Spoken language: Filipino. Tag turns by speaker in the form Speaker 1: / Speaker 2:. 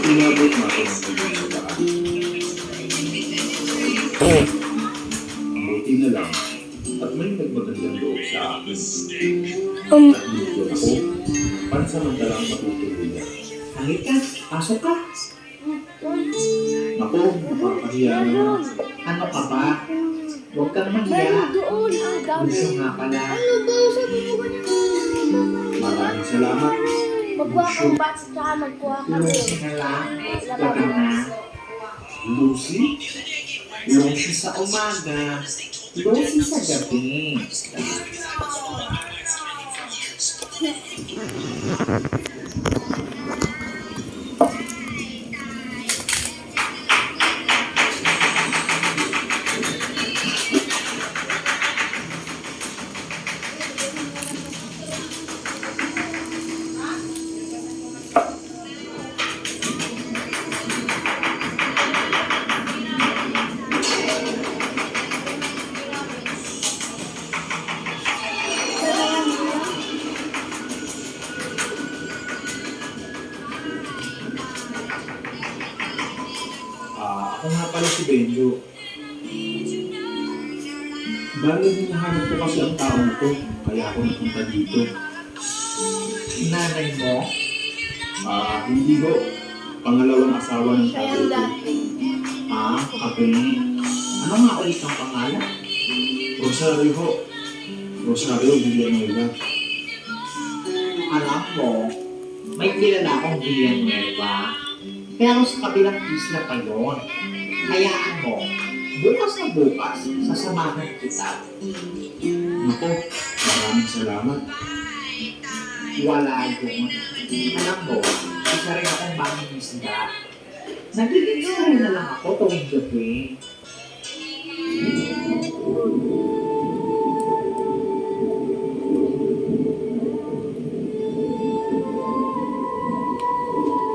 Speaker 1: Inabot natin ang pagkakaan. Buti na lang at may nagmagandang loob sa akin. At binigyan ako, pansamantalang matutuluyan.
Speaker 2: Halika, pasok ka.
Speaker 1: Ako, nakakahiya naman.
Speaker 2: Ano ka ba? Huwag kang mahiya.
Speaker 3: Doon, ang dami.
Speaker 2: Gusto nga pala.
Speaker 3: Ano daw sabi ko ba
Speaker 1: Maraming salamat.
Speaker 3: magkuha kang box tsaka magkuha ka
Speaker 2: Lucy na lang. Huwag ka na.
Speaker 1: Lucy?
Speaker 2: Lucy sa umaga. Lucy sa gabi.
Speaker 1: Ako nga pala si Benjo. Bale, hinahanap ko kasi ang taong to, kaya ako napunta dito.
Speaker 2: Nanay mo?
Speaker 1: Hindi ho. Pangalawang asawa ng
Speaker 3: Siya
Speaker 1: tatay
Speaker 3: yung
Speaker 1: ko.
Speaker 3: dati.
Speaker 2: Kape. Ano nga ulit ang pangalan?
Speaker 1: Rosario ho. Rosario Villanueva.
Speaker 2: Alam mo, may kilala akong Villanueva. Pero sa kabilang isla pa yun. Hayaan mo, bukas na bukas, sasamahan kita.
Speaker 1: Naku, maraming salamat.
Speaker 2: Wala yun. Alam mo, isa rin akong mangingisda. Nagiging rin na lang ako tuwing gabi.